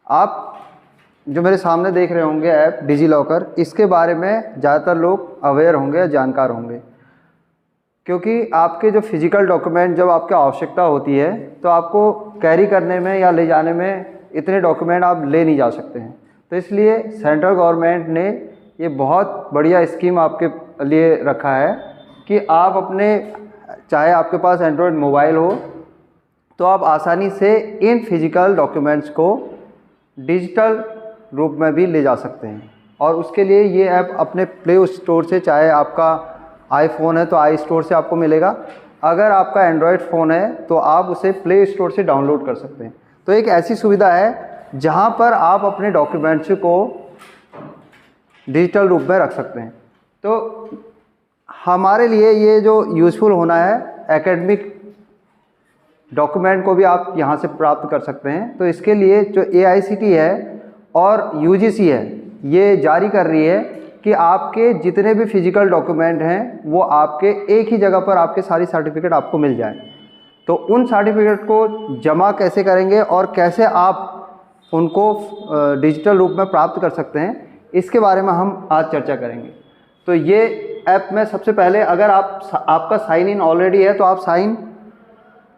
आप जो मेरे सामने देख रहे होंगे ऐप डिजी लॉकर, इसके बारे में ज़्यादातर लोग अवेयर होंगे या जानकार होंगे, क्योंकि आपके जो फिजिकल डॉक्यूमेंट जब आपकी आवश्यकता होती है तो आपको कैरी करने में या ले जाने में इतने डॉक्यूमेंट आप ले नहीं जा सकते हैं। तो इसलिए सेंट्रल गवर्नमेंट ने ये बहुत बढ़िया स्कीम आपके लिए रखा है कि आप अपने, चाहे आपके पास एंड्रॉयड मोबाइल हो तो आप आसानी से इन फिजिकल डॉक्यूमेंट्स को डिजिटल रूप में भी ले जा सकते हैं। और उसके लिए ये ऐप अपने प्ले स्टोर से, चाहे आपका आईफोन है तो आई स्टोर से आपको मिलेगा, अगर आपका एंड्रॉयड फ़ोन है तो आप उसे प्ले स्टोर से डाउनलोड कर सकते हैं। तो एक ऐसी सुविधा है जहां पर आप अपने डॉक्यूमेंट्स को डिजिटल रूप में रख सकते हैं। तो हमारे लिए ये जो यूज़फुल होना है, एकेडमिक डॉक्यूमेंट को भी आप यहाँ से प्राप्त कर सकते हैं। तो इसके लिए जो AICTE है और UGC है, ये जारी कर रही है कि आपके जितने भी फिजिकल डॉक्यूमेंट हैं वो आपके एक ही जगह पर आपके सारी सर्टिफिकेट आपको मिल जाए। तो उन सर्टिफिकेट को जमा कैसे करेंगे और कैसे आप उनको डिजिटल रूप में प्राप्त कर सकते हैं, इसके बारे में हम आज चर्चा करेंगे। तो ये ऐप में सबसे पहले, अगर आपका साइन इन ऑलरेडी है तो आप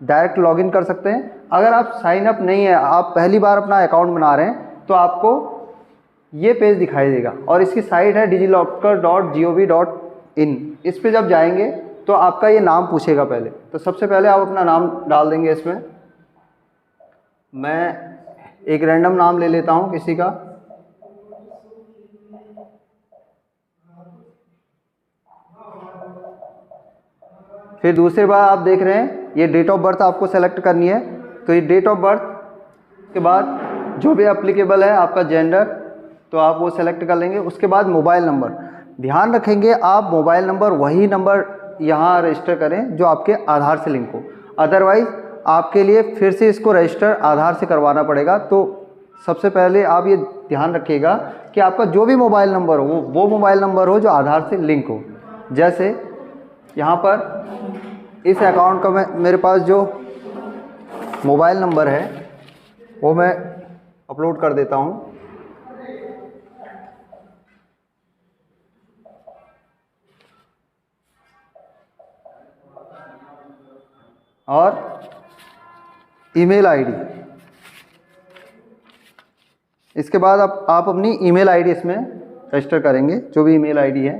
डायरेक्ट लॉगिन कर सकते हैं। अगर आप साइन अप नहीं है, आप पहली बार अपना अकाउंट बना रहे हैं, तो आपको ये पेज दिखाई देगा और इसकी साइट है digilocker.gov.in। इस पे जब जाएंगे तो आपका ये नाम पूछेगा पहले। तो सबसे पहले आप अपना नाम डाल देंगे इसमें। मैं एक रैंडम नाम ले लेता हूँ किसी का। फिर दूसरी बार आप देख रहे हैं ये डेट ऑफ बर्थ आपको सेलेक्ट करनी है। तो ये डेट ऑफ बर्थ के बाद जो भी एप्लीकेबल है, आपका जेंडर, तो आप वो सेलेक्ट कर लेंगे। उसके बाद मोबाइल नंबर, ध्यान रखेंगे आप मोबाइल नंबर वही नंबर यहाँ रजिस्टर करें जो आपके आधार से लिंक हो, अदरवाइज़ आपके लिए फिर से इसको रजिस्टर आधार से करवाना पड़ेगा। तो सबसे पहले आप ये ध्यान रखिएगा कि आपका जो भी मोबाइल नंबर हो वो मोबाइल नंबर हो जो आधार से लिंक हो। जैसे यहाँ पर इस अकाउंट का मेरे पास जो मोबाइल नंबर है वो मैं अपलोड कर देता हूँ। और ईमेल आईडी, इसके बाद आप अपनी ईमेल आईडी इसमें रजिस्टर करेंगे, जो भी ईमेल आईडी है।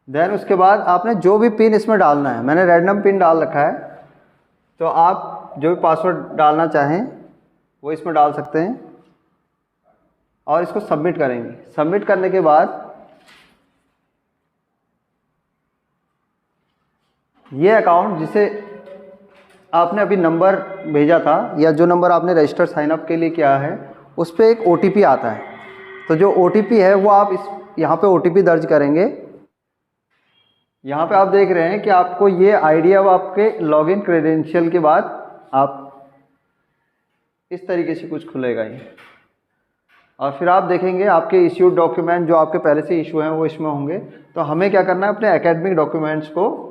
देन उसके बाद आपने जो भी पिन इसमें डालना है, मैंने रैंडम पिन डाल रखा है, तो आप जो भी पासवर्ड डालना चाहें वो इसमें डाल सकते हैं और इसको सबमिट करेंगे। सबमिट करने के बाद ये अकाउंट जिसे आपने अभी नंबर भेजा था या जो नंबर आपने रजिस्टर साइन अप के लिए किया है, उस पर एक OTP आता है। तो जो OTP है वो आप यहाँ पे OTP दर्ज करेंगे। यहाँ पे आप देख रहे हैं कि आपको ये आईडी अब आपके लॉगिन क्रेडेंशियल के बाद आप इस तरीके से कुछ खुलेगा ये, और फिर आप देखेंगे आपके इश्यूड डॉक्यूमेंट जो आपके पहले से इशू हैं वो इसमें होंगे। तो हमें क्या करना है, अपने एकेडमिक डॉक्यूमेंट्स को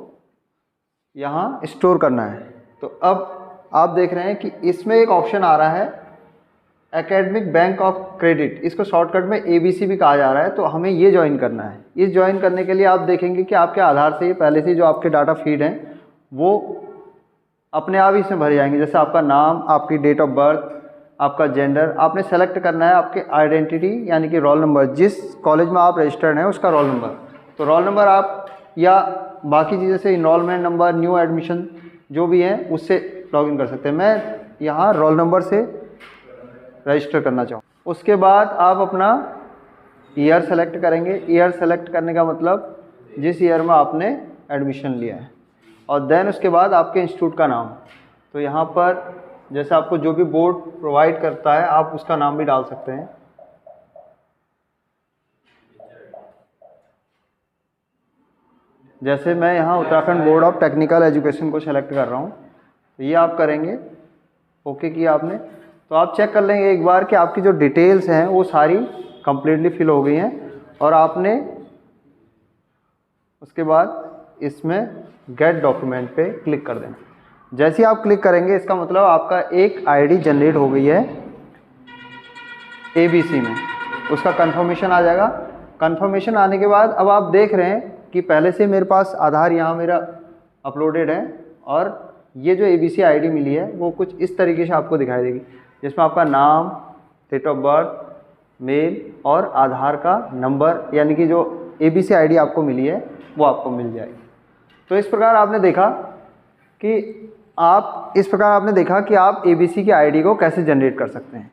यहाँ स्टोर करना है। तो अब आप देख रहे हैं कि इसमें एक ऑप्शन आ रहा है एकेडमिक बैंक ऑफ क्रेडिट, इसको शॉर्टकट में ABC भी कहा जा रहा है। तो हमें ये ज्वाइन करना है। इस ज्वाइन करने के लिए आप देखेंगे कि आपके आधार से पहले से जो आपके डाटा फीड हैं वो अपने आप ही इसमें भरे जाएंगे। जैसे आपका नाम, आपकी डेट ऑफ बर्थ, आपका जेंडर, आपने सेलेक्ट करना है आपके आइडेंटिटी यानी कि रोल नंबर, जिस कॉलेज में आप रजिस्टर्ड हैं उसका रोल नंबर। तो रोल नंबर आप या बाकी चीज़ें से इनरोलमेंट नंबर, न्यू एडमिशन जो भी हैं उससे लॉगिन कर सकते हैं। मैं यहाँ रोल नंबर से रजिस्टर करना चाहूँ। उसके बाद आप अपना ईयर सेलेक्ट करेंगे। ईयर सेलेक्ट करने का मतलब जिस ईयर में आपने एडमिशन लिया है, और देन उसके बाद आपके इंस्टीट्यूट का नाम। तो यहाँ पर जैसे आपको जो भी बोर्ड प्रोवाइड करता है आप उसका नाम भी डाल सकते हैं। जैसे मैं यहाँ Uttarakhand board of technical education को सेलेक्ट कर रहा हूँ, तो ये आप करेंगे। ओके किया आपने, तो आप चेक कर लेंगे एक बार कि आपकी जो डिटेल्स हैं वो सारी कंप्लीटली फिल हो गई हैं। और आपने उसके बाद इसमें गेट डॉक्यूमेंट पे क्लिक कर देना। जैसे ही आप क्लिक करेंगे इसका मतलब आपका एक आईडी जनरेट हो गई है ABC में, उसका कंफर्मेशन आ जाएगा। कंफर्मेशन आने के बाद अब आप देख रहे हैं कि पहले से मेरे पास आधार यहाँ मेरा अपलोडेड है और ये जो ABC आईडी मिली है वो कुछ इस तरीके से आपको दिखाई देगी, जिसमें आपका नाम, डेट ऑफ बर्थ, मेल और आधार का नंबर, यानी कि जो ABC आईडी आपको मिली है वो आपको मिल जाएगी। तो इस प्रकार आपने देखा कि आप ABC की आईडी को कैसे जनरेट कर सकते हैं।